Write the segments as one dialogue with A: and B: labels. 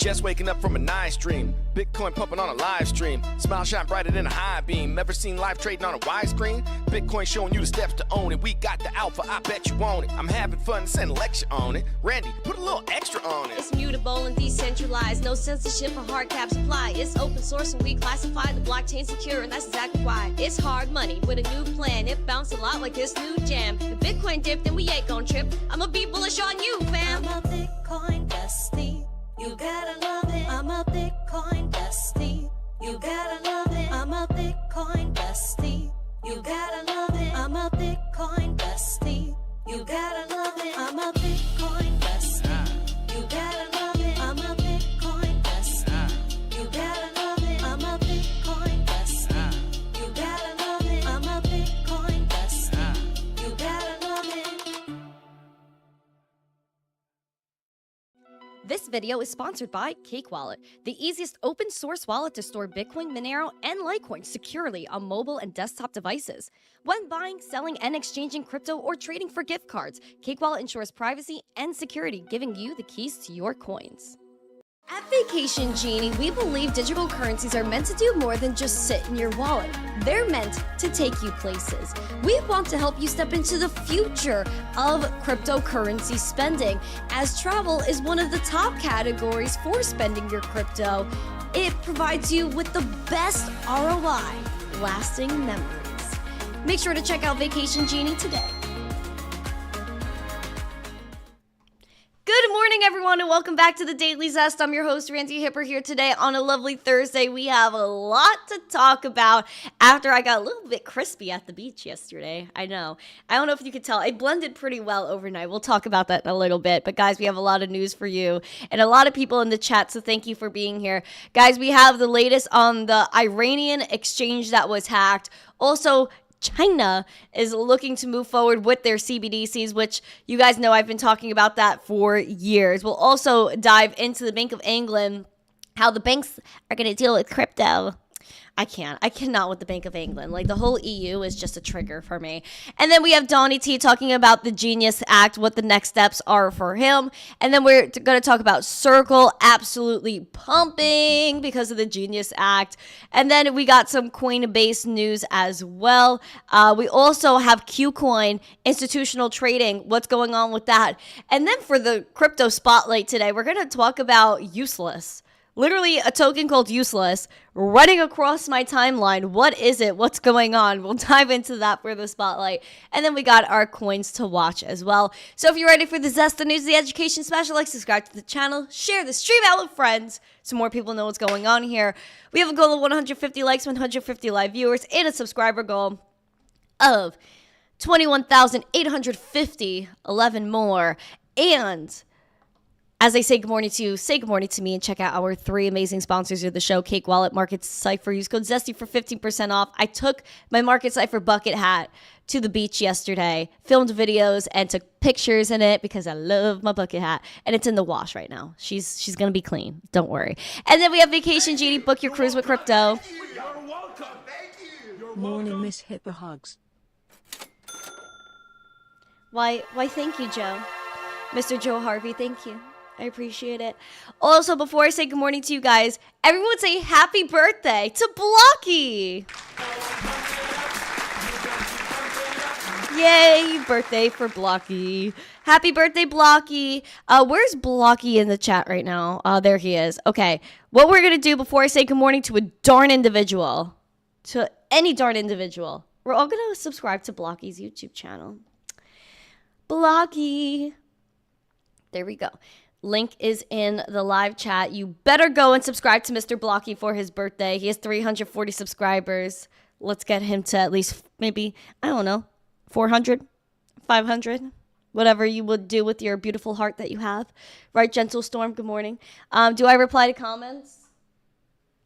A: Just waking up from a nice dream. Bitcoin pumping on a live stream. Smile shine brighter than a high beam. Ever seen live trading on a widescreen? Bitcoin showing you the steps to own it. We got the alpha, I bet you want it. I'm having fun, send a lecture on it. Randy, put a little extra on it.
B: It's mutable and decentralized. No censorship or hard cap supply. It's open source and we classify the blockchain secure. And that's exactly why. It's hard money with a new plan. It bounced a lot like this new jam. If Bitcoin dipped, then we ain't gon' trip. I'ma be bullish on you, fam.
C: I'm a Bitcoin bestie. You gotta love it. I'm a Bitcoin bestie. You gotta love it. I'm a Bitcoin bestie. You gotta love it. I'm a Bitcoin bestie. You gotta love it. I'm a Bitcoin bestie. You gotta love it. I'm a Bitcoin bestie. You gotta love it. I'm a Bitcoin bestie. You gotta love it. I'm a Bitcoin bestie. You gotta love it.
B: This video is sponsored by Cake Wallet, the easiest open source wallet to store Bitcoin, Monero, and Litecoin securely on mobile and desktop devices. When buying, selling, and exchanging crypto or trading for gift cards, Cake Wallet ensures privacy and security, giving you the keys to your coins. At Vacation Genie, we believe digital currencies are meant to do more than just sit in your wallet. They're meant to take you places. We want to help you step into the future of cryptocurrency spending, as travel is one of the top categories for spending your crypto. It provides you with the best ROI, lasting memories. Make sure to check out Vacation Genie today. Good morning, everyone, and welcome back to the Daily Zest. I'm your host, Randi Hipper, here today on a lovely Thursday. We have a lot to talk about after I got a little bit crispy at the beach yesterday. I know. I don't know if you could tell. I blended pretty well overnight. We'll talk about that in a little bit. But, guys, we have a lot of news for you and a lot of people in the chat, so thank you for being here. Guys, we have the latest on the Iranian exchange that was hacked. Also, China is looking to move forward with their CBDCs, which you guys know I've been talking about that for years. We'll also dive into the Bank of England, how the banks are going to deal with crypto. I cannot with the Bank of England. Like, the whole EU is just a trigger for me. And then we have Donnie T talking about the Genius Act, what the next steps are for him. And then we're going to talk about Circle absolutely pumping because of the Genius Act. And then we got some Coinbase news as well. We also have Qcoin, institutional trading, what's going on with that. And then for the crypto spotlight today, we're going to talk about Useless. Literally a token called Useless running across my timeline. What is it? What's going on? We'll dive into that for the spotlight. And then we got our coins to watch as well. So if you're ready for the Zest, the news, the education special, like, subscribe to the channel, share the stream out with friends so more people know what's going on here. We have a goal of 150 likes, 150 live viewers, and a subscriber goal of 21,850, 11 more. And as I say good morning to you, say good morning to me and check out our three amazing sponsors of the show, Cake Wallet, Market Cipher. Use code ZESTY for 15% off. I took my Market Cipher bucket hat to the beach yesterday, filmed videos, and took pictures in it because I love my bucket hat. And it's in the wash right now. She's going to be clean. Don't worry. And then we have Vacation Genie. Book your cruise with crypto.
D: You're welcome. Thank you. You're
E: Morning,
D: welcome.
E: Miss Hipper hugs.
B: Why, thank you, Joe. Mr. Joe Harvey, thank you. I appreciate it. Also, before I say good morning to you guys, everyone say happy birthday to Blocky. Yay, birthday for Blocky. Happy birthday, Blocky. Where's Blocky in the chat right now? There he is. Okay, what we're going to do before I say good morning to a darn individual, to any darn individual, we're all going to subscribe to Blocky's YouTube channel. Blocky. There we go. Link is in the live chat. You better go and subscribe to Mr. Blocky for his birthday. He has 340 subscribers. Let's get him to at least maybe, I don't know, 400, 500, whatever you would do with your beautiful heart that you have. Right, Gentle Storm, good morning. Do I reply to comments?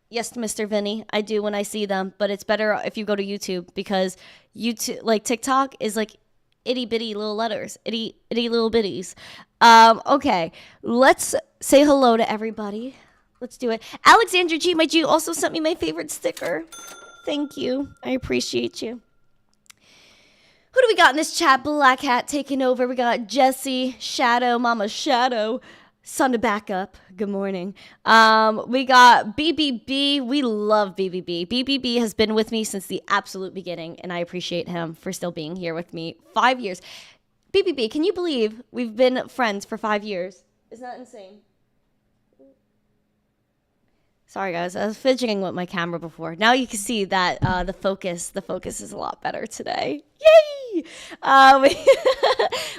B: Yes, Mr. Vinny, I do when I see them, but it's better if you go to YouTube because YouTube, like TikTok is like itty bitty little letters, itty little bitties. Okay, let's say hello to everybody. Let's do it. Alexandra G, my G, also sent me my favorite sticker. Thank you. I appreciate you. Who do we got in this chat? Black Hat taking over. We got Jesse, Shadow, Mama Shadow, Sun to back up. Good morning. We got BBB. We love BBB. BBB has been with me since the absolute beginning, and I appreciate him for still being here with me 5 years. BBB, can you believe we've been friends for 5 years? Isn't that insane? Sorry, guys. I was fidgeting with my camera before. Now you can see that the focus is a lot better today. Yay!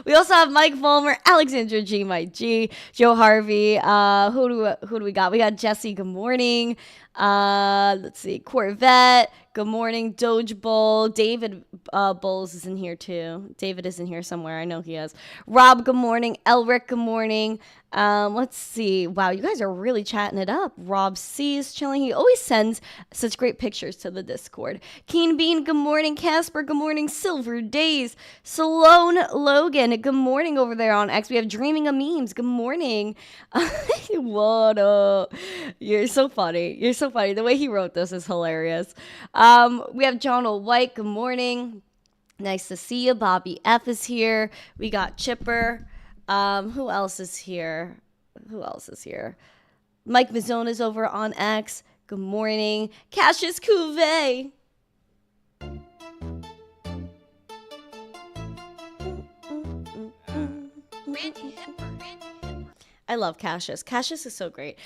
B: We also have Mike Vollmer, Alexandra G, Mike G, Joe Harvey. Who do we got? We got Jesse. Good morning. Let's see. Corvette. Good morning. Doge Bull. David Bowles is in here too. David is in here somewhere. I know he is. Rob. Good morning. Elric. Good morning. Let's see. Wow, you guys are really chatting it up. Rob C is chilling. He always sends such great pictures to the Discord. Keen Bean, good morning. Casper, good morning. Silver Days. Salone Logan, good morning over there on X. We have Dreaming of Memes. Good morning. What up? You're so funny. You're so funny. The way he wrote this is hilarious. We have John O. White. Good morning. Nice to see you. Bobby F is here. We got Chipper. Who else is here? Mike Mazzona's over on X. Good morning. Cassius Cuvée.
C: Randi Hipper.
B: I love Cassius. Cassius is so great.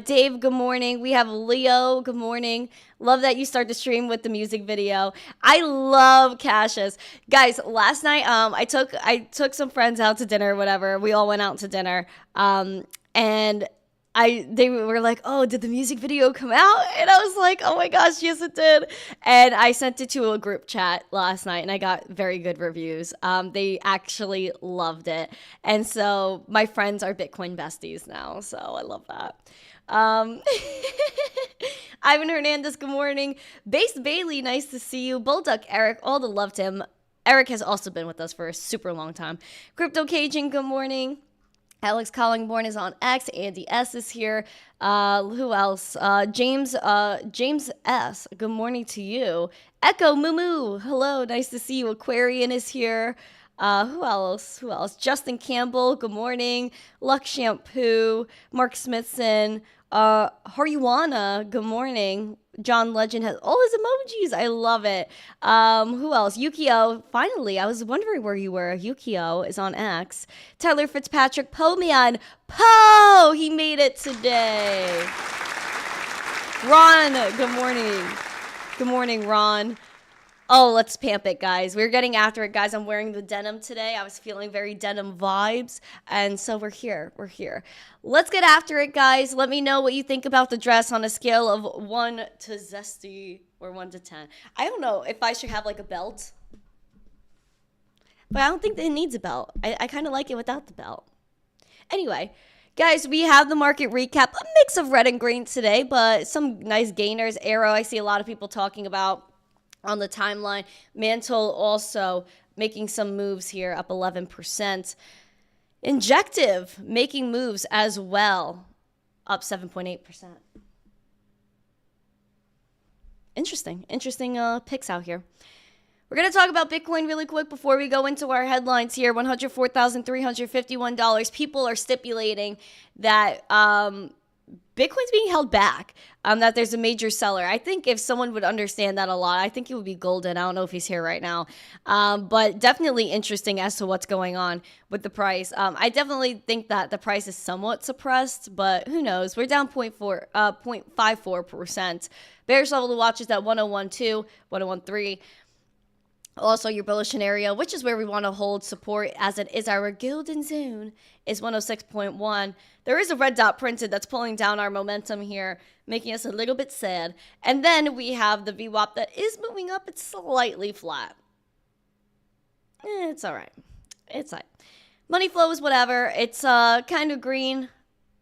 B: Dave, good morning. We have Leo, good morning. Love that you start the stream with the music video. I love Cassius. Guys, last night I took some friends out to dinner, whatever. We all went out to dinner. And they were like, oh, did the music video come out? And I was like, oh my gosh, yes it did. And I sent it to a group chat last night and I got very good reviews. They actually loved it. And so my friends are Bitcoin besties now. So I love that. Ivan Hernandez, good morning. Base Bailey, nice to see you. Bulldog Eric, all the love to him. Eric has also been with us for a super long time. Crypto Cajun, good morning. Alex Collingborn is on X. Andy S is here. Who else? James S. Good morning to you. Echo Moo. Hello. Nice to see you. Aquarian is here. Who else? Justin Campbell. Good morning. Luck Shampoo. Mark Smithson. Haruana. Good morning. John Legend has all his emojis. I love it. Who else? Yukio. Finally, I was wondering where you were. Yukio is on X. Tyler Fitzpatrick. Pomian. Poe! He made it today. Ron. Good morning. Good morning, Ron. Oh, let's pamp it, guys. We're getting after it, guys. I'm wearing the denim today. I was feeling very denim vibes. And so we're here. Let's get after it, guys. Let me know what you think about the dress on a scale of 1 to zesty or 1 to 10. I don't know if I should have like a belt. But I don't think that it needs a belt. I kind of like it without the belt. Anyway, guys, we have the market recap. A mix of red and green today, but some nice gainers. Arrow, I see a lot of people talking about on the timeline. Mantle also making some moves here, up 11%. Injective making moves as well, up 7.8%. Interesting picks out here. We're going to talk about Bitcoin really quick before we go into our headlines here. $104,351. People are stipulating that Bitcoin's being held back, that there's a major seller. I think if someone would understand that a lot, I think it would be golden. I don't know if he's here right now, but definitely interesting as to what's going on with the price. I definitely think that the price is somewhat suppressed, but who knows? We're down 0.54%. Bearish level to watch is at 101.2, 101.3. Also, your bullish scenario, which is where we want to hold support as it is our golden zone, is 106.1. There is a red dot printed that's pulling down our momentum here, making us a little bit sad. And then we have the VWAP that is moving up. It's slightly flat. It's all right. It's fine. Money flow is whatever. It's kind of green.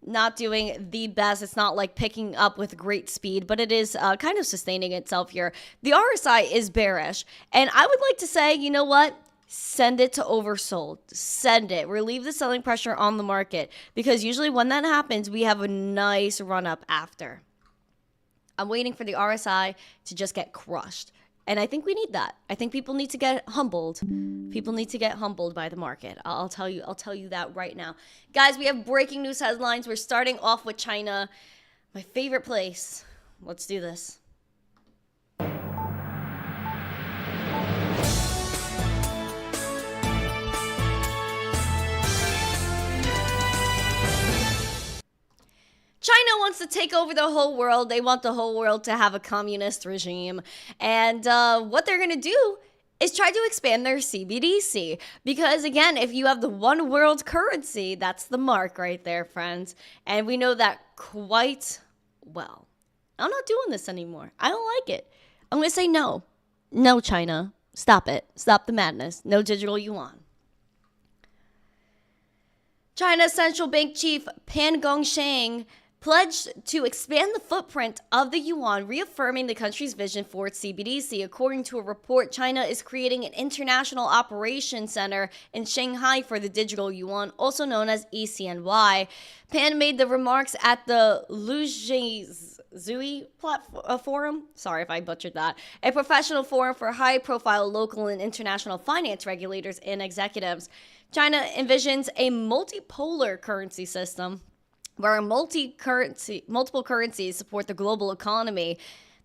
B: Not doing the best. It's not like picking up with great speed, but it is kind of sustaining itself here. The RSI is bearish, and I would like to say, you know what? Send it to oversold. Send it. Relieve the selling pressure on the market, because usually when that happens, we have a nice run up after. I'm waiting for the RSI to just get crushed. And I think we need that. I think people need to get humbled. People need to get humbled by the market. I'll tell you that right now. Guys, we have breaking news headlines. We're starting off with China, my favorite place. Let's do this. China wants to take over the whole world. They want the whole world to have a communist regime. And what they're going to do is try to expand their CBDC. Because again, if you have the one world currency, that's the mark right there, friends. And we know that quite well. I'm not doing this anymore. I don't like it. I'm going to say no. No, China. Stop it. Stop the madness. No digital yuan. China's central bank chief Pan Gongsheng pledged to expand the footprint of the yuan, reaffirming the country's vision for its CBDC. According to a report, China is creating an international operations center in Shanghai for the digital yuan, also known as ECNY. Pan made the remarks at the Zui Forum, sorry if I butchered that, a professional forum for high-profile local and international finance regulators and executives. China envisions a multipolar currency system where multiple currencies support the global economy.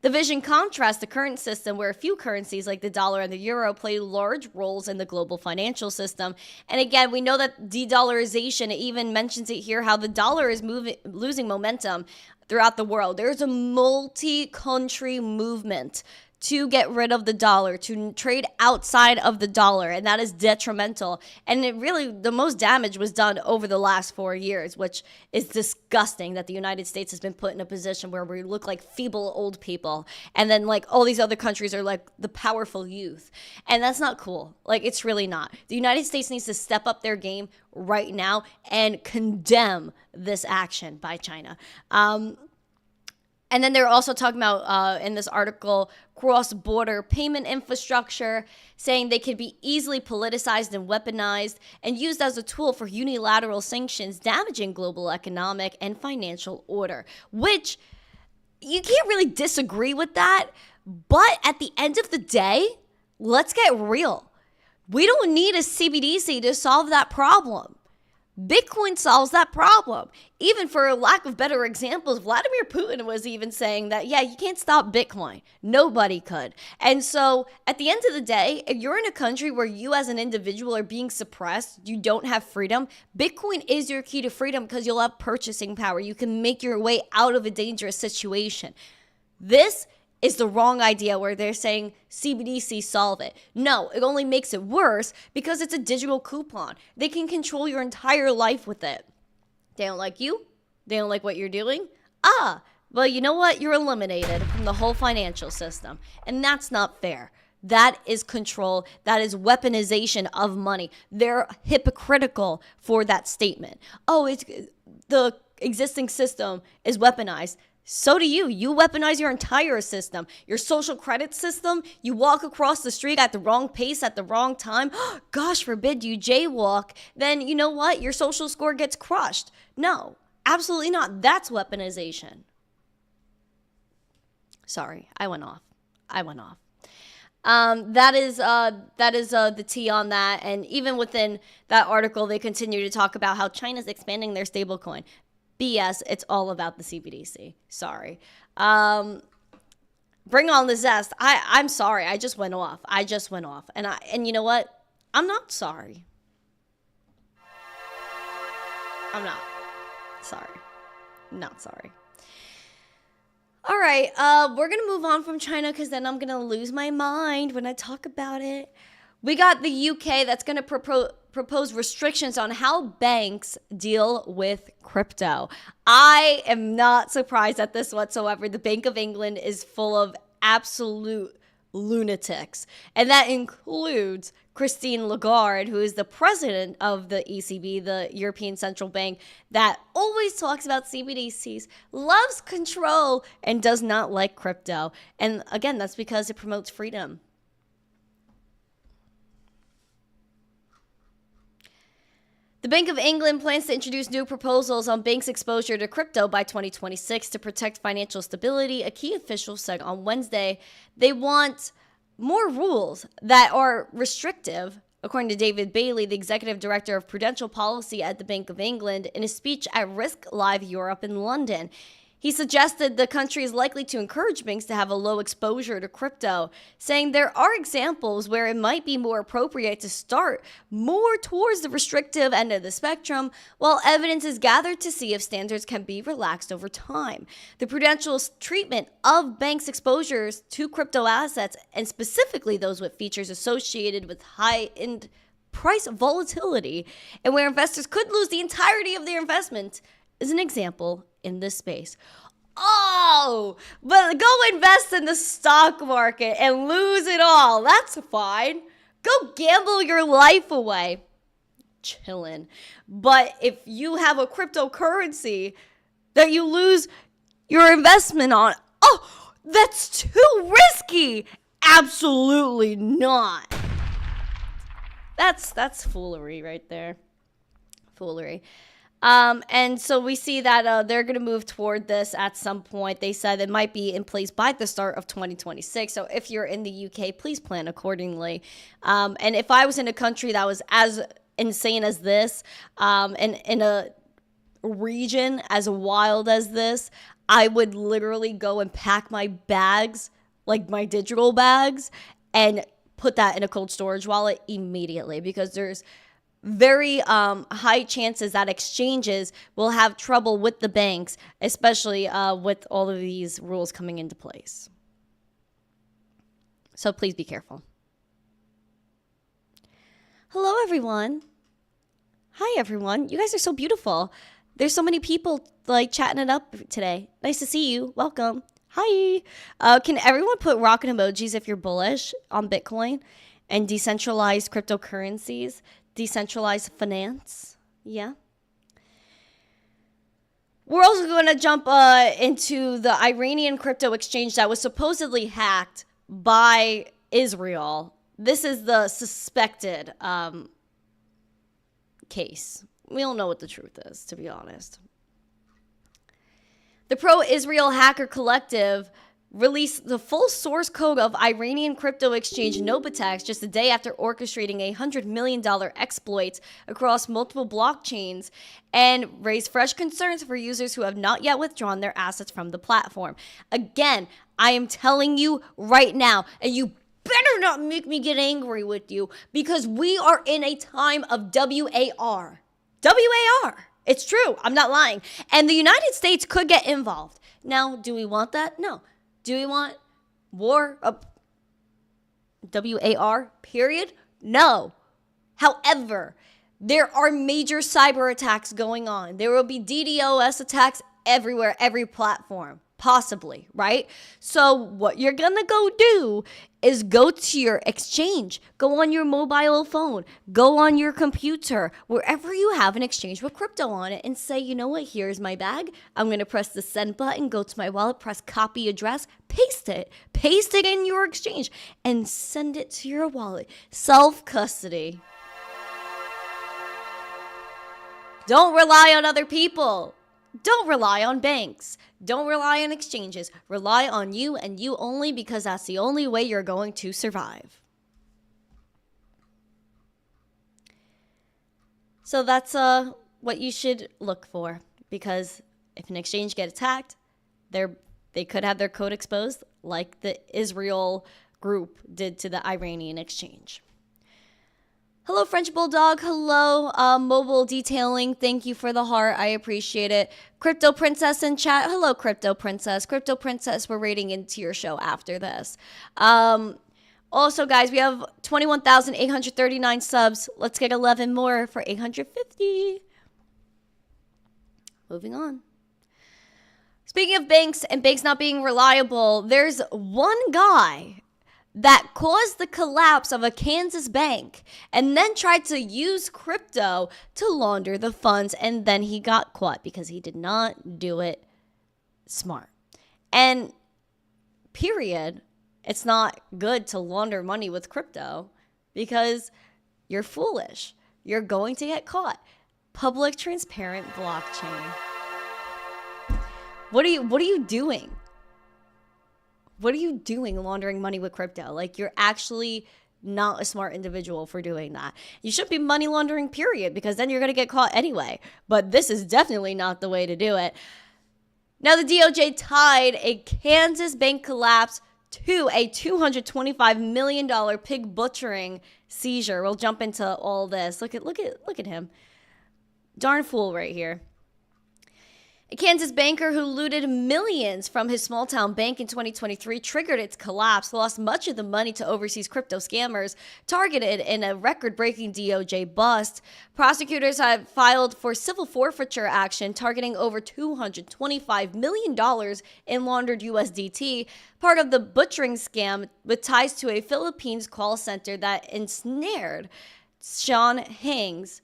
B: The vision contrasts the current system where a few currencies like the dollar and the euro play large roles in the global financial system. And again, we know that de-dollarization, it even mentions it here, how the dollar is losing momentum throughout the world. There's a multi-country movement to get rid of the dollar, to trade outside of the dollar, and that is detrimental. And it really, the most damage was done over the last 4 years, which is disgusting that the United States has been put in a position where we look like feeble old people, and then like all these other countries are like the powerful youth. And that's not cool. Like, it's really not. The United States needs to step up their game right now and condemn this action by China. And then they're also talking about, in this article, cross-border payment infrastructure, saying they could be easily politicized and weaponized and used as a tool for unilateral sanctions, damaging global economic and financial order, which you can't really disagree with that. But at the end of the day, let's get real. We don't need a CBDC to solve that problem. Bitcoin solves that problem. Even for a lack of better examples, Vladimir Putin was even saying that, yeah, you can't stop Bitcoin. Nobody could. And so at the end of the day, if you're in a country where you as an individual are being suppressed, you don't have freedom, Bitcoin is your key to freedom because you'll have purchasing power. You can make your way out of a dangerous situation. This is the wrong idea where they're saying CBDC solve it. No, it only makes it worse because it's a digital coupon. They can control your entire life with it. They don't like you. They don't like what you're doing. Well, you know what? You're eliminated from the whole financial system. And that's not fair. That is control. That is weaponization of money. They're hypocritical for that statement. Oh, it's the existing system is weaponized. So do you. You weaponize your entire system. Your social credit system, you walk across the street at the wrong pace at the wrong time. Gosh forbid you jaywalk. Then you know what? Your social score gets crushed. No, absolutely not. That's weaponization. Sorry, I went off. That is the tea on that. And even within that article, they continue to talk about how China's expanding their stablecoin. BS, it's all about the CBDC. Sorry. Bring on the zest. I'm sorry. I just went off. And you know what? I'm not sorry. I'm not. Sorry. Not sorry. All right. We're going to move on from China because then I'm going to lose my mind when I talk about it. We got the UK that's going to propose restrictions on how banks deal with crypto. I am not surprised at this whatsoever. The Bank of England is full of absolute lunatics. And that includes Christine Lagarde, who is the president of the ECB, the European Central Bank, that always talks about CBDCs, loves control, and does not like crypto. And again, that's because it promotes freedom. The Bank of England plans to introduce new proposals on banks' exposure to crypto by 2026 to protect financial stability, a key official said on Wednesday. They want more rules that are restrictive, according to David Bailey, the executive director of prudential policy at the Bank of England, in a speech at Risk Live Europe in London. He suggested the country is likely to encourage banks to have a low exposure to crypto, saying there are examples where it might be more appropriate to start more towards the restrictive end of the spectrum, while evidence is gathered to see if standards can be relaxed over time. The prudential treatment of banks' exposures to crypto assets, and specifically those with features associated with high-end price volatility, and where investors could lose the entirety of their investment, is an example in this space. Oh, but go invest in the stock market and lose it all. That's fine. Go gamble your life away. Chillin'. But if you have a cryptocurrency that you lose your investment on, oh, that's too risky. Absolutely not. That's foolery right there. Foolery. And so we see that they're going to move toward this at some point. They said it might be in place by the start of 2026. So if you're in the UK, please plan accordingly. And if I was in a country that was as insane as this, and in a region as wild as this, I would literally go and pack my bags, like my digital bags, and put that in a cold storage wallet immediately, because there's very high chances that exchanges will have trouble with the banks, especially with all of these rules coming into place. So please be careful. Hello, everyone. Hi, everyone. You guys are so beautiful. There's so many people like chatting it up today. Nice to see you. Welcome. Hi. Can everyone put rocket emojis if you're bullish on Bitcoin and decentralized cryptocurrencies? Decentralized finance. Yeah. We're also going to jump into the Iranian crypto exchange that was supposedly hacked by Israel. This is the suspected case. We don't know what the truth is, to be honest. The pro-Israel hacker collective released the full source code of Iranian crypto exchange Novitex just a day after orchestrating a $100 million exploit across multiple blockchains, and raised fresh concerns for users who have not yet withdrawn their assets from the platform. Again, I am telling you right now, and you better not make me get angry with you, because we are in a time of WAR. WAR. It's true. I'm not lying. And the United States could get involved. Now, do we want that? No. Do we want war? WAR, period? No. However, there are major cyber attacks going on. There will be DDoS attacks everywhere, every platform, possibly, right? So what you're going to go do is go to your exchange, go on your mobile phone, go on your computer, wherever you have an exchange with crypto on it, and say, you know what, here's my bag. I'm going to press the send button, go to my wallet, press copy address, paste it in your exchange, and send it to your wallet. Self-custody. Don't rely on other people. Don't rely on banks. Don't rely on exchanges. Rely on you and you only, because that's the only way you're going to survive. So that's what you should look for, because if an exchange gets attacked, they could have their code exposed, like the Israel group did to the Iranian exchange. Hello, French Bulldog. Hello, Mobile Detailing. Thank you for the heart. I appreciate it. Crypto Princess in chat. Hello, Crypto Princess. Crypto Princess, we're raiding into your show after this. Also, guys, we have 21,839 subs. Let's get 11 more for 850. Moving on. Speaking of banks and banks not being reliable, there's one guy that caused the collapse of a Kansas bank and then tried to use crypto to launder the funds, and then he got caught because he did not do it smart. And period, it's not good to launder money with crypto because you're foolish. You're going to get caught. Public transparent blockchain. What are you doing? what are you doing laundering money with crypto? Like, you're actually not a smart individual for doing that. You shouldn't be money laundering, period, because then you're going to get caught anyway. But this is definitely not the way to do it. Now, the DOJ tied a Kansas bank collapse to a $225 million pig butchering seizure. We'll jump into all this. Look at him. Darn fool right here. A Kansas banker who looted millions from his small town bank in 2023 triggered its collapse, lost much of the money to overseas crypto scammers, targeted in a record-breaking DOJ bust. Prosecutors have filed for civil forfeiture action targeting over $225 million in laundered USDT, part of the butchering scam with ties to a Philippines call center that ensnared Sean Hangs,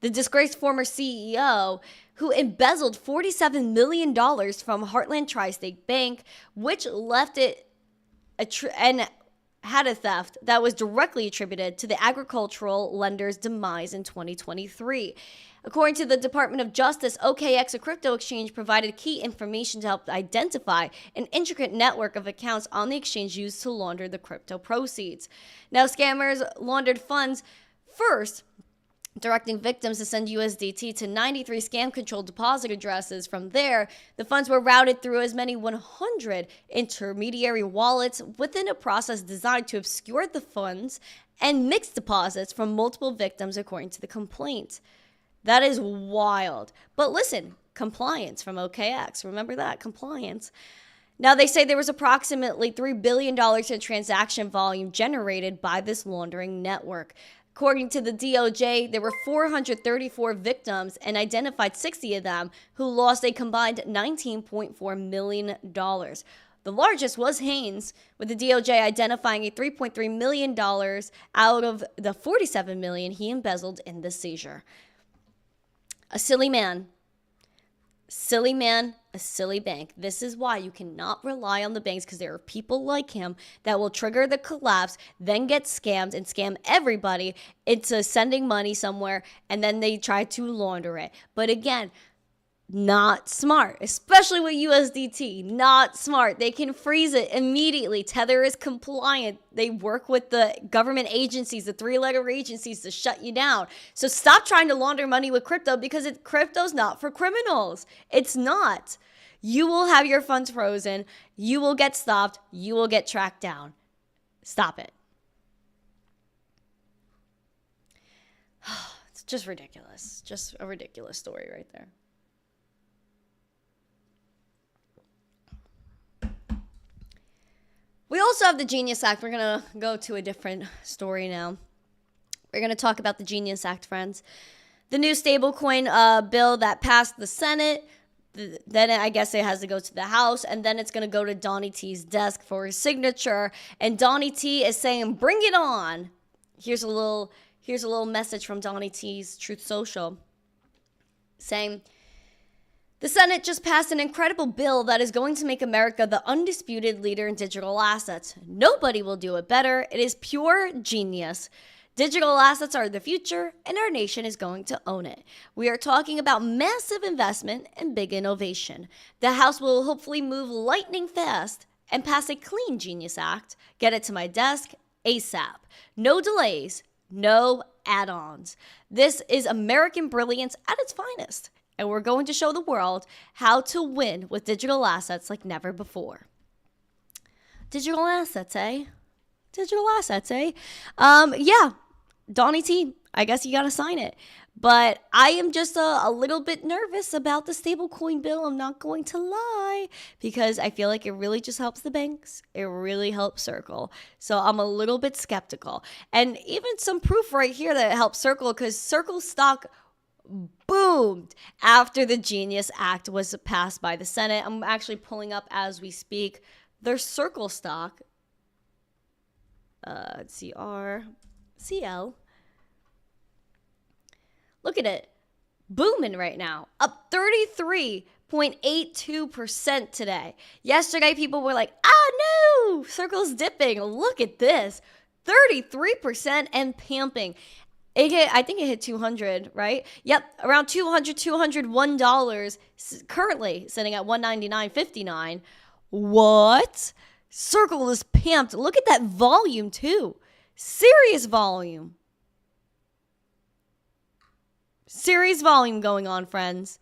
B: the disgraced former CEO, who embezzled $47 million from Heartland Tri-State Bank, which left it and had a theft that was directly attributed to the agricultural lender's demise in 2023. According to the Department of Justice, OKX, a crypto exchange, provided key information to help identify an intricate network of accounts on the exchange used to launder the crypto proceeds. Now, scammers laundered funds first, directing victims to send USDT to 93 scam-controlled deposit addresses. From there, the funds were routed through as many 100 intermediary wallets within a process designed to obscure the funds and mix deposits from multiple victims, according to the complaint. That is wild. But listen, compliance from OKX. Remember that, compliance. Now, they say there was approximately $3 billion in transaction volume generated by this laundering network. According to the DOJ, there were 434 victims and identified 60 of them who lost a combined $19.4 million. The largest was Haynes, with the DOJ identifying a $3.3 million out of the $47 million he embezzled in the seizure. A silly man, a silly bank. This is why you cannot rely on the banks, because there are people like him that will trigger the collapse, then get scammed and scam everybody into sending money somewhere, and then they try to launder it. But again, not smart, especially with USDT. Not smart. They can freeze it immediately. Tether is compliant. They work with the government agencies, the three-letter agencies, to shut you down. So stop trying to launder money with crypto, because crypto's not for criminals. It's not. You will have your funds frozen. You will get stopped. You will get tracked down. Stop it. It's just ridiculous. Just a ridiculous story right there. We also have the Genius Act. We're going to go to a different story now. We're going to talk about the Genius Act, friends. The new stablecoin bill that passed the Senate, then I guess it has to go to the House, and then it's going to go to Donnie T's desk for his signature. And Donnie T is saying, bring it on. Here's a little message from Donnie T's Truth Social saying, the Senate just passed an incredible bill that is going to make America the undisputed leader in digital assets. Nobody will do it better. It is pure genius. Digital assets are the future, and our nation is going to own it. We are talking about massive investment and big innovation. The House will hopefully move lightning fast and pass a clean Genius Act. Get it to my desk ASAP. No delays, no add-ons. This is American brilliance at its finest. And we're going to show the world how to win with digital assets like never before. Digital assets, eh? Digital assets, eh? Yeah, Donnie T, I guess you got to sign it. But I am just a little bit nervous about the stablecoin bill. I'm not going to lie, because I feel like it really just helps the banks. It really helps Circle. So I'm a little bit skeptical. And even some proof right here that it helps Circle, because Circle stock boomed after the Genius Act was passed by the Senate. I'm actually pulling up as we speak their Circle stock. CL. Look at it. Booming right now. Up 33.82% today. Yesterday, people were like, no, Circle's dipping. Look at this. 33% and pumping. I think it hit 200, right? Yep, around $201, currently sitting at $199.59. What? Circle is pumped. Look at that volume too. Serious volume. Serious volume going on, friends.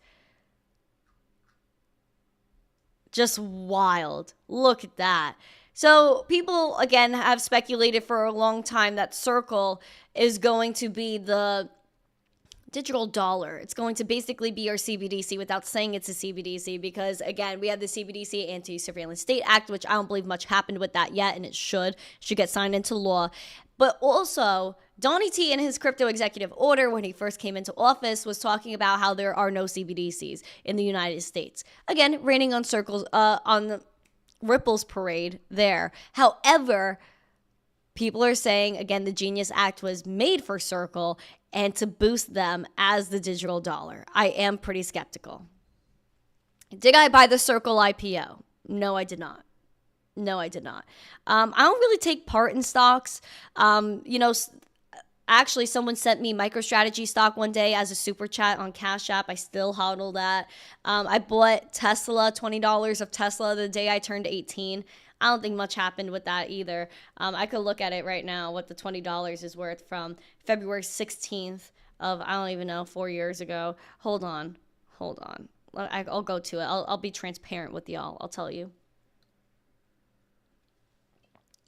B: Just wild. Look at that. So people, again, have speculated for a long time that Circle is going to be the digital dollar. It's going to basically be our CBDC without saying it's a CBDC because, again, we have the CBDC Anti-Surveillance State Act, which I don't believe much happened with that yet, and it should get signed into law. But also, Donnie T in his crypto executive order when he first came into office was talking about how there are no CBDCs in the United States. Again, raining on circles, on the Ripple's parade there. However, people are saying, again, the Genius Act was made for Circle and to boost them as the digital dollar. I am pretty skeptical. Did I buy the Circle IPO? No, I did not. No, I did not. I don't really take part in stocks. Actually, someone sent me MicroStrategy stock one day as a super chat on Cash App. I still hodl that. I bought Tesla, $20 of Tesla the day I turned 18. I don't think much happened with that either. I could look at it right now, what the $20 is worth from February 16th of, I don't even know, 4 years ago. Hold on. I'll go to it. I'll be transparent with y'all. I'll tell you.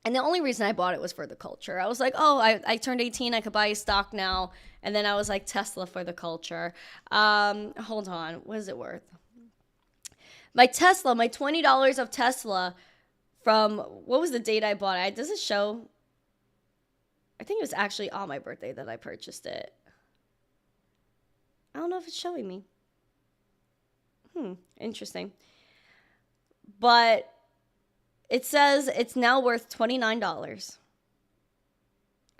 B: And the only reason I bought it was for the culture. I was like, oh, I turned 18. I could buy a stock now. And then I was like, Tesla for the culture. Hold on. What is it worth? My Tesla, my $20 of Tesla from, what was the date I bought it? Does it show? I think it was actually on my birthday that I purchased it. I don't know if it's showing me. Interesting. But it says it's now worth $29.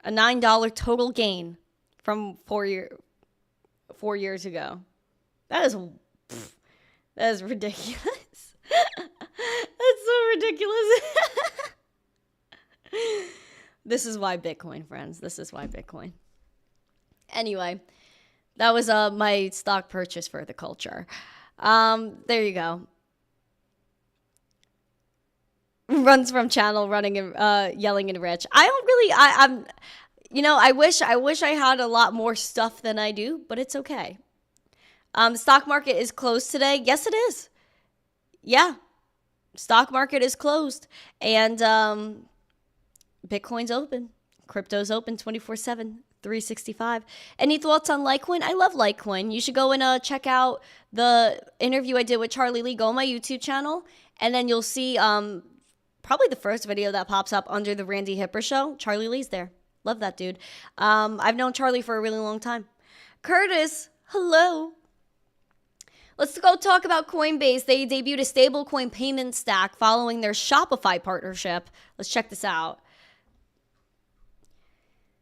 B: A $9 total gain from 4 years ago. That is ridiculous. That's so ridiculous. This is why Bitcoin, friends. This is why Bitcoin. Anyway, that was my stock purchase for the culture. There you go. Runs from channel, running and yelling and rich. I don't really. I wish I had a lot more stuff than I do, but it's okay. The stock market is closed today. Yes, it is. Yeah, stock market is closed, and Bitcoin's open. Crypto's open 24/7. 365. Any thoughts on Litecoin? I love Litecoin. You should go and check out the interview I did with Charlie Lee. Go on my YouTube channel, and then you'll see probably the first video that pops up under the Randi Hipper show. Charlie Lee's there. Love that dude. I've known Charlie for a really long time. Curtis, hello. Let's go talk about Coinbase. They debuted a stablecoin payment stack following their Shopify partnership. Let's check this out.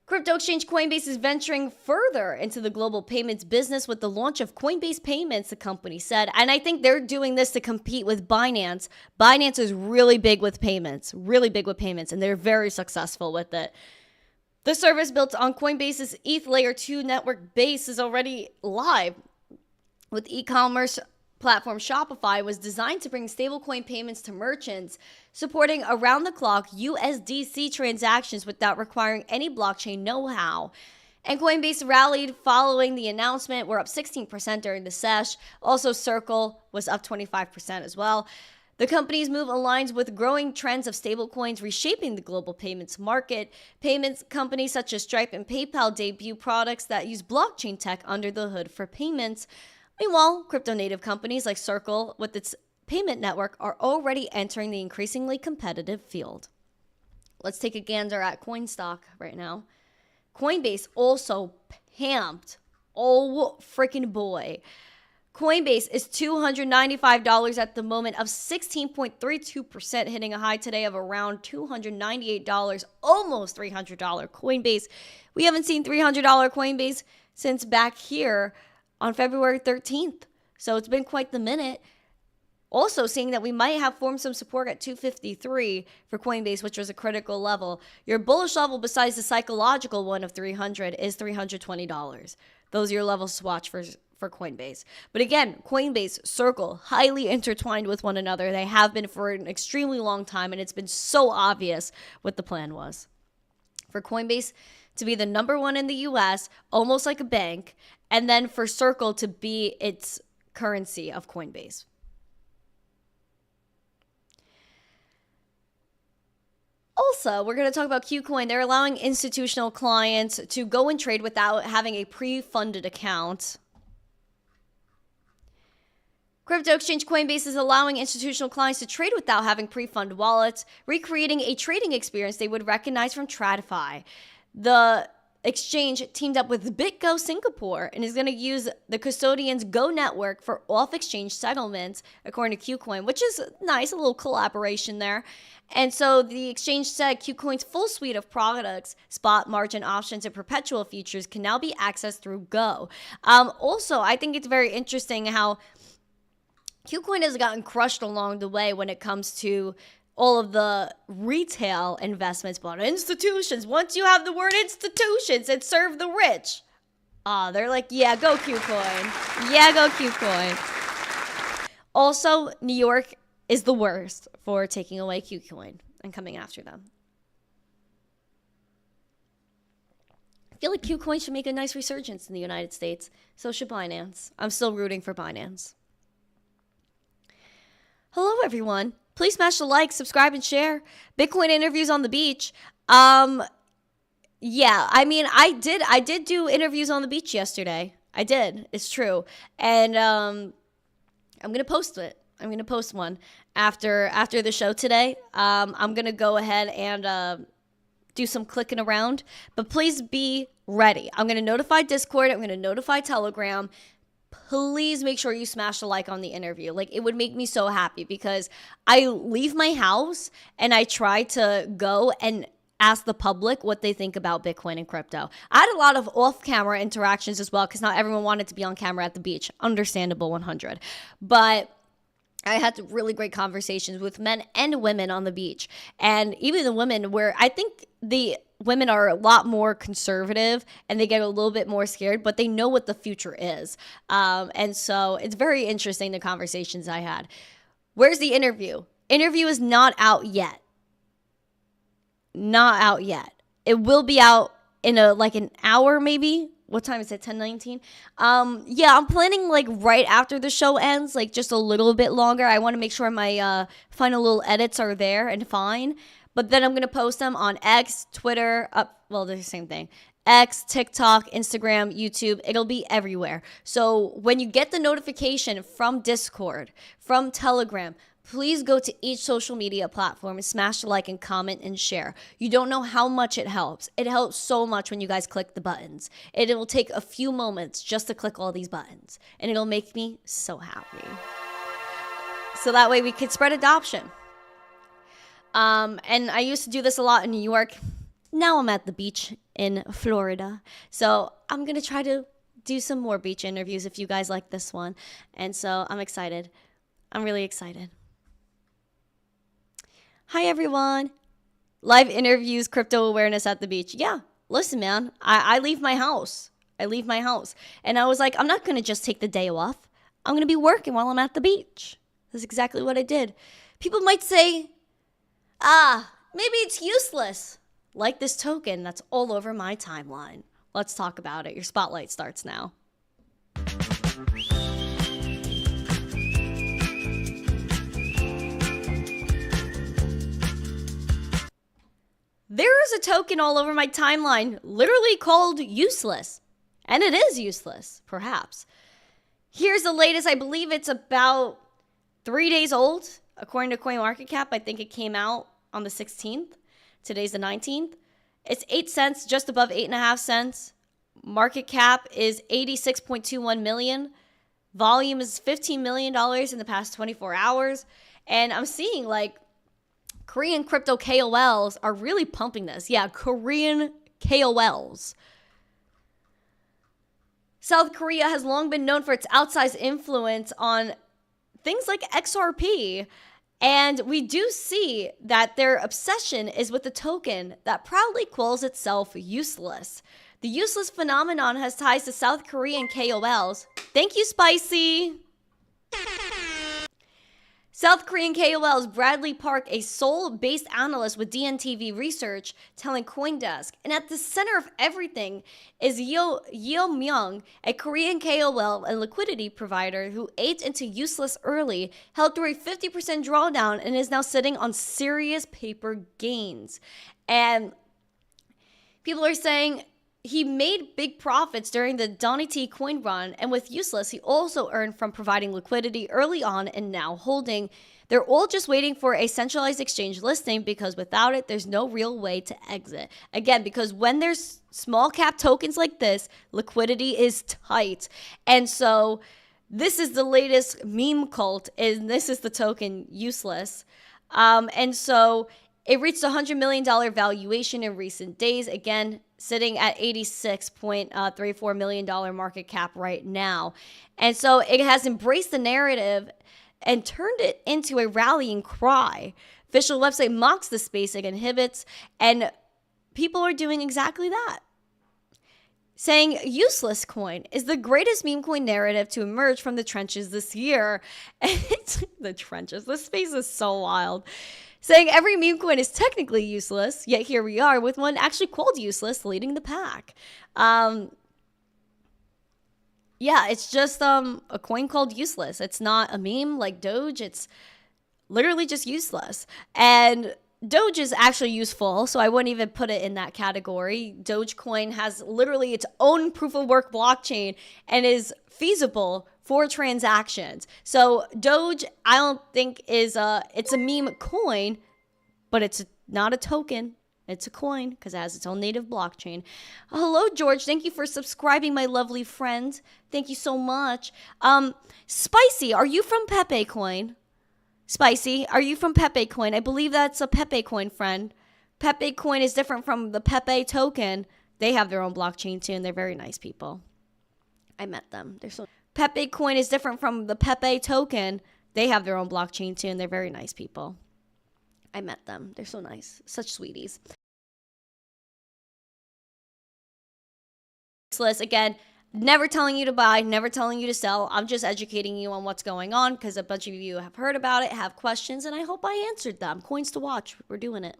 B: Crypto exchange Coinbase is venturing further into the global payments business with the launch of Coinbase Payments, the company said. And I think they're doing this to compete with Binance. Binance is really big with payments, and they're very successful with it. The service built on Coinbase's ETH Layer 2 network base is already live. With e-commerce platform Shopify was designed to bring stablecoin payments to merchants, supporting around-the-clock USDC transactions without requiring any blockchain know-how. And Coinbase rallied following the announcement. We're up 16% during the sesh. Also, Circle was up 25% as well. The company's move aligns with growing trends of stablecoins reshaping the global payments market. Payments companies such as Stripe and PayPal debut products that use blockchain tech under the hood for payments. Meanwhile, crypto-native companies like Circle, with its payment network, are already entering the increasingly competitive field. Let's take a gander at CoinStock right now. Coinbase also pumped. Oh, freaking boy. Coinbase is $295 at the moment, of 16.32%, hitting a high today of around $298, almost $300 Coinbase. We haven't seen $300 Coinbase since back here on February 13th. So it's been quite the minute. Also seeing that we might have formed some support at 253 for Coinbase, which was a critical level. Your bullish level, besides the psychological one of 300, is $320. Those are your levels to watch for Coinbase. But again, Coinbase, Circle, highly intertwined with one another. They have been for an extremely long time, and it's been so obvious what the plan was. For Coinbase to be the number one in the US, almost like a bank, and then for Circle to be its currency of Coinbase. Also, we're going to talk about KuCoin. They're allowing institutional clients to go and trade without having a pre-funded account. Crypto exchange Coinbase is allowing institutional clients to trade without having pre-funded wallets, recreating a trading experience they would recognize from TradFi. The exchange teamed up with BitGo Singapore and is going to use the custodian's Go network for off-exchange settlements, according to KuCoin, which is nice, a little collaboration there. And so the exchange said KuCoin's full suite of products, spot, margin, options, and perpetual futures can now be accessed through Go. Also, I think it's very interesting how KuCoin has gotten crushed along the way when it comes to all of the retail investments, but institutions, once you have the word institutions, it serve the rich. They're like, yeah, go KuCoin. Yeah, go KuCoin. Also, New York is the worst for taking away KuCoin and coming after them. I feel like KuCoin should make a nice resurgence in the United States. So should Binance. I'm still rooting for Binance. Hello, everyone. Please smash the like, subscribe, and share. Bitcoin interviews on the beach. Yeah, I mean, I did do interviews on the beach yesterday. I did. It's true. And I'm going to post it. I'm going to post one after the show today. I'm going to go ahead and do some clicking around. But please be ready. I'm going to notify Discord. I'm going to notify Telegram. Please make sure you smash the like on the interview. Like, it would make me so happy because I leave my house and I try to go and ask the public what they think about Bitcoin and crypto. I had a lot of off-camera interactions as well because not everyone wanted to be on camera at the beach. Understandable 100. But I had really great conversations with men and women on the beach. And even the women where I think the women are a lot more conservative and they get a little bit more scared, but they know what the future is. And so it's very interesting, the conversations I had. Where's the interview? Interview is not out yet. Not out yet. It will be out in an hour maybe. What time is it? 10:19? Yeah, I'm planning like right after the show ends, like just a little bit longer. I want to make sure my final little edits are there and fine. But then I'm going to post them on X, Twitter, well, they're the same thing. X, TikTok, Instagram, YouTube. It'll be everywhere. So when you get the notification from Discord, from Telegram, please go to each social media platform and smash the like and comment and share. You don't know how much it helps. It helps so much when you guys click the buttons. It will take a few moments just to click all these buttons. And it'll make me so happy. So that way we can spread adoption. And I used to do this a lot in New York. Now I'm at the beach in Florida. So I'm going to try to do some more beach interviews if you guys like this one. And so I'm excited. I'm really excited. Hi, everyone. Live interviews, crypto awareness at the beach. Yeah, listen, man, I leave my house. And I was like, I'm not going to just take the day off. I'm going to be working while I'm at the beach. That's exactly what I did. People might say, maybe it's useless. Like this token that's all over my timeline. Let's talk about it. Your spotlight starts now. There is a token all over my timeline, literally called useless. And it is useless, perhaps. Here's the latest. I believe it's about 3 days old. According to CoinMarketCap, I think it came out on the 16th. Today's the 19th. It's 8 cents, just above 8.5 cents. Market cap is 86.21 million. Volume is $15 million in the past 24 hours. And I'm seeing like Korean crypto KOLs are really pumping this. Yeah, Korean KOLs. South Korea has long been known for its outsized influence on things like XRP. And we do see that their obsession is with the token that proudly calls itself useless. The useless phenomenon has ties to South Korean KOLs. Thank you, Spicy. South Korean KOLs Bradley Park, a Seoul-based analyst with DNTV Research, telling CoinDesk. And at the center of everything is Yeo Myung, a Korean KOL and liquidity provider who ate into useless early, held through a 50% drawdown, and is now sitting on serious paper gains. And people are saying he made big profits during the Donny T coin run, and with useless, he also earned from providing liquidity early on and now holding. They're all just waiting for a centralized exchange listing because without it, there's no real way to exit. Again, because when there's small cap tokens like this, liquidity is tight. And so this is the latest meme cult, and this is the token useless. And so it reached a $100 million valuation in recent days. Again, sitting at $86.34 million market cap right now. And so it has embraced the narrative and turned it into a rallying cry. Official website mocks the space it inhibits, and people are doing exactly that. Saying useless coin is the greatest meme coin narrative to emerge from the trenches this year. The trenches, this space is so wild. Saying every meme coin is technically useless, yet here we are with one actually called useless leading the pack. Yeah, it's just a coin called useless. It's not a meme like Doge. It's literally just useless. And Doge is actually useful, so I wouldn't even put it in that category. Dogecoin has literally its own proof of work blockchain and is feasible for transactions. So Doge, I don't think it's a meme coin, but it's not a token. It's a coin because it has its own native blockchain. Hello, George. Thank you for subscribing, my lovely friend. Thank you so much. Spicy, are you from Pepe Coin? Spicy, are you from Pepe Coin? I believe that's a Pepe Coin friend. Pepe Coin is different from the Pepe token. They have their own blockchain too, and they're very nice people. I met them. They're so... Pepe Coin is different from the Pepe token. They have their own blockchain too, and they're very nice people. I met them. They're so nice. Such sweeties. Again, never telling you to buy, never telling you to sell. I'm just educating you on what's going on because a bunch of you have heard about it, have questions, and I hope I answered them. Coins to watch. We're doing it.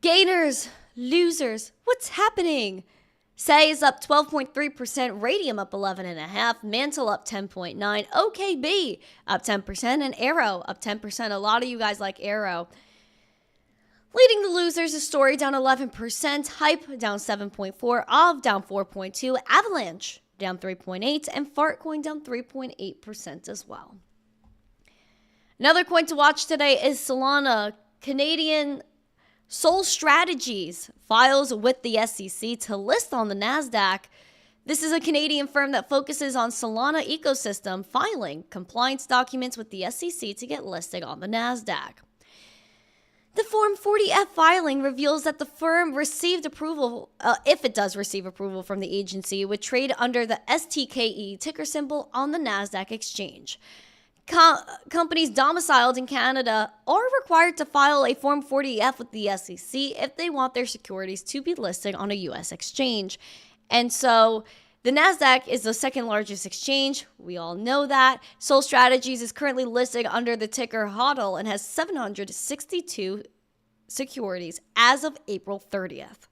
B: Gainers, losers, what's happening? Say is up 12.3%, Radium up 11.5%, Mantle up 10.9%, OKB up 10%, and Arrow up 10%. A lot of you guys like Arrow. Leading the losers is Story down 11%, Hype down 7.4%, OV down 4.2%, Avalanche down 3.8%, and Fartcoin down 3.8% as well. Another coin to watch today is Solana. Canadian Sol Strategies files with the SEC to list on the NASDAQ. This is a Canadian firm that focuses on Solana ecosystem, filing compliance documents with the SEC to get listed on the NASDAQ. The Form 40F filing reveals that the firm received approval, if it does receive approval from the agency, would trade under the STKE ticker symbol on the NASDAQ exchange. Companies domiciled in Canada are required to file a Form 40F with the SEC if they want their securities to be listed on a U.S. exchange. And so the NASDAQ is the second largest exchange. We all know that. Sol Strategies is currently listed under the ticker HODL and has 762 securities as of April 30th.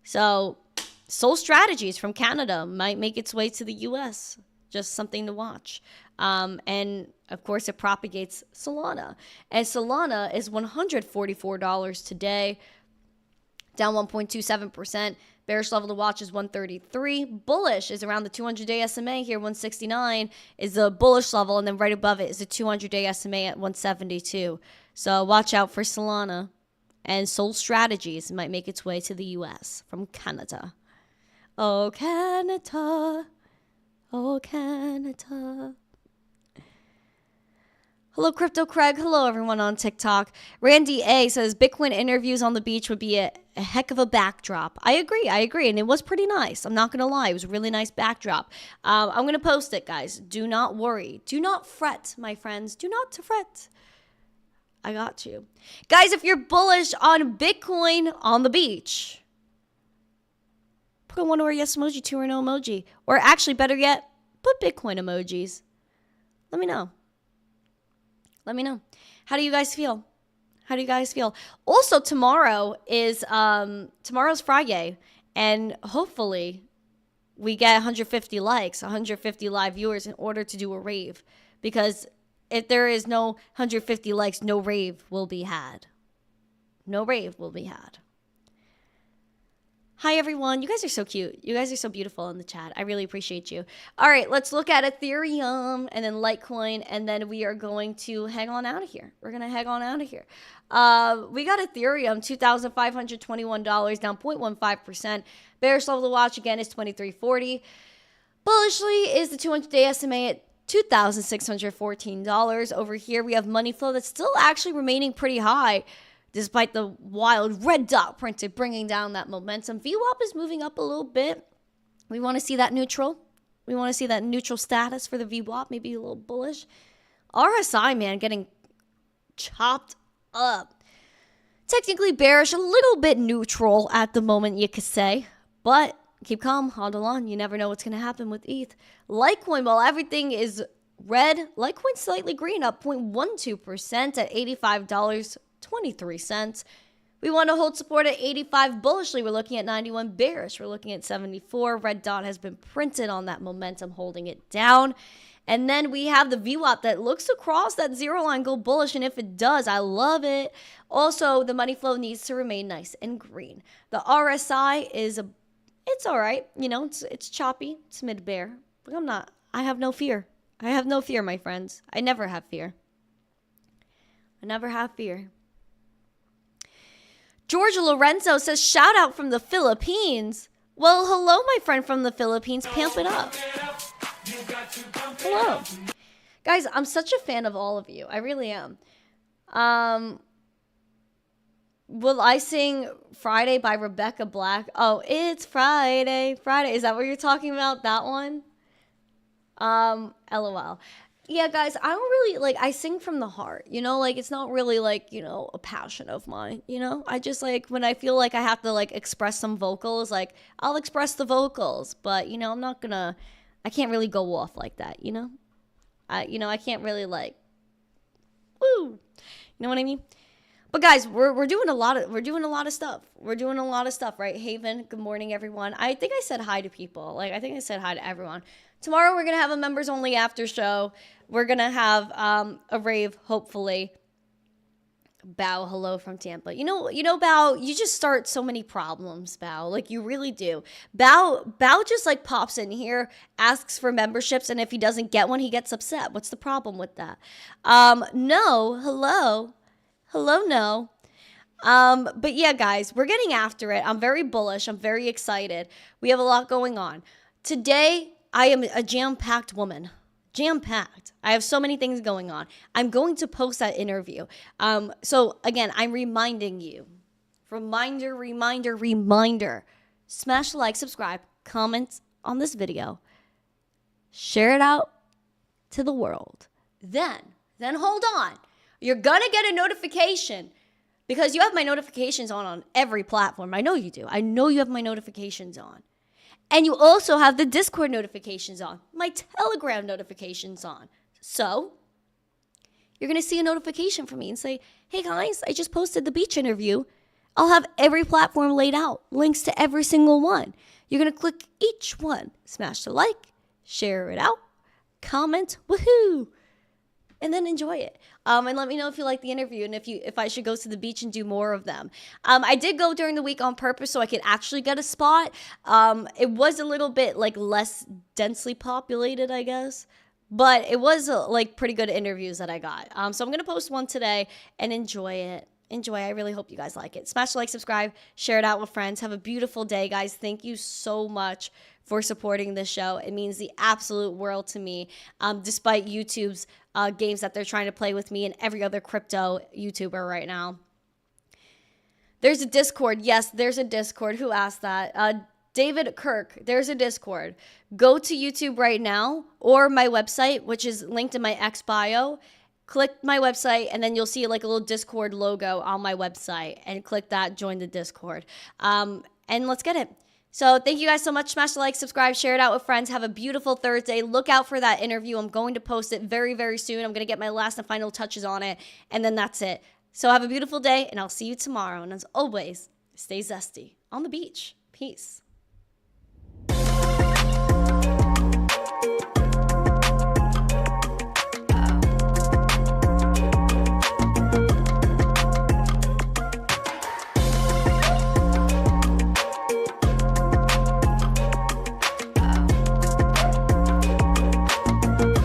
B: So Sol Strategies from Canada might make its way to the U.S. Just something to watch. And of course, it propagates Solana. And Solana is $144 today, down 1.27%. Bearish level to watch is 133. Bullish is around the 200-day SMA here, 169 is the bullish level, and then right above it is the 200-day SMA at 172. So watch out for Solana. And Sol Strategies might make its way to the U.S. from Canada. Oh, Canada. Oh, Canada. Hello, Crypto Craig. Hello, everyone on TikTok. Randy A says, Bitcoin interviews on the beach would be a heck of a backdrop. I agree. And it was pretty nice. I'm not going to lie. It was a really nice backdrop. I'm going to post it, guys. Do not worry. Do not fret, my friends. Do not fret. I got you. Guys, if you're bullish on Bitcoin on the beach, put one or yes emoji, two or no emoji. Or actually, better yet, put Bitcoin emojis. Let me know. Let me know. How do you guys feel? How do you guys feel? Also, tomorrow is tomorrow's Friday, and hopefully we get 150 likes, 150 live viewers in order to do a rave. Because if there is no 150 likes, no rave will be had. No rave will be had. Hi, everyone. You guys are so cute. You guys are so beautiful in the chat. I really appreciate you. All right, let's look at Ethereum and then Litecoin, and then we are going to hang on out of here. We're going to hang on out of here. We got Ethereum, $2,521, down 0.15%. Bearish level to watch, again, is 2340. Bullishly is the 200-day SMA at $2,614. Over here, we have money flow that's still actually remaining pretty high, despite the wild red dot printed, bringing down that momentum. VWAP is moving up a little bit. We want to see that neutral. We want to see that neutral status for the VWAP, maybe a little bullish. RSI, man, getting chopped up. Technically bearish, a little bit neutral at the moment, you could say. But keep calm, hodl on. You never know what's going to happen with ETH. Litecoin, while everything is red, Litecoin's slightly green, up 0.12% at $85.23. We want to hold support at 85 bullishly. We're looking at 91 bearish. We're looking at 74. Red dot has been printed on that momentum, holding it down. And then we have the VWAP that looks across that zero line, go bullish. And if it does, I love it. Also, the money flow needs to remain nice and green. The RSI is it's all right. You know, it's choppy. It's mid-bear. But I have no fear. I have no fear, my friends. I never have fear. I never have fear. Georgia Lorenzo says, shout out from the Philippines. Well, hello, my friend from the Philippines. Pamp it up. Hello. Guys, I'm such a fan of all of you. I really am. Will I sing Friday by Rebecca Black? Oh, it's Friday. Friday. Is that what you're talking about? That one? LOL. Yeah, guys, I don't really, I sing from the heart, you know? It's not really, a passion of mine, you know? I just, when I feel like I have to, express some vocals, I'll express the vocals. But, I'm not gonna, I can't really go off like that, you know? I can't really, woo! You know what I mean? But guys, we're doing a lot of stuff. We're doing a lot of stuff, right? Haven, good morning, everyone. I think I said hi to people. I think I said hi to everyone. Tomorrow we're gonna have a members only after show. We're gonna have a rave, hopefully. Bao, hello from Tampa. You know, Bao, you just start so many problems, Bao. You really do. Bao just pops in here, asks for memberships, and if he doesn't get one, he gets upset. What's the problem with that? No, hello. Hello, no. But yeah, guys, we're getting after it. I'm very bullish. I'm very excited. We have a lot going on. Today, I am a jam-packed woman. Jam-packed. I have so many things going on. I'm going to post that interview. So again, I'm reminding you. Reminder. Smash the like, subscribe, comment on this video. Share it out to the world. Then hold on. You're going to get a notification because you have my notifications on every platform. I know you do. I know you have my notifications on. And you also have the Discord notifications on, my Telegram notifications on. So you're going to see a notification from me and say, hey guys, I just posted the beach interview. I'll have every platform laid out, links to every single one. You're going to click each one, smash the like, share it out, comment, woohoo, and then enjoy it. And let me know if you like the interview and if I should go to the beach and do more of them. I did go during the week on purpose so I could actually get a spot. It was a little bit less densely populated, I guess. But it was pretty good interviews that I got. So I'm going to post one today and enjoy it. I really hope you guys like it. Smash the like, subscribe, share it out with friends. Have a beautiful day, guys. Thank you so much for supporting this show. It means the absolute world to me, despite YouTube's games that they're trying to play with me and every other crypto YouTuber right now. There's a Discord. Yes, there's a Discord. Who asked that? David Kirk, there's a Discord. Go to YouTube right now or my website, which is linked in my X bio. click my website, and then you'll see like a little Discord logo on my website, and click that, join the Discord. And let's get it. So thank you guys so much. Smash the like, subscribe, share it out with friends. Have a beautiful Thursday. Look out for that interview. I'm going to post it very, very soon. I'm going to get my last and final touches on it, and then that's it. So have a beautiful day, and I'll see you tomorrow. And as always, stay zesty on the beach. Peace.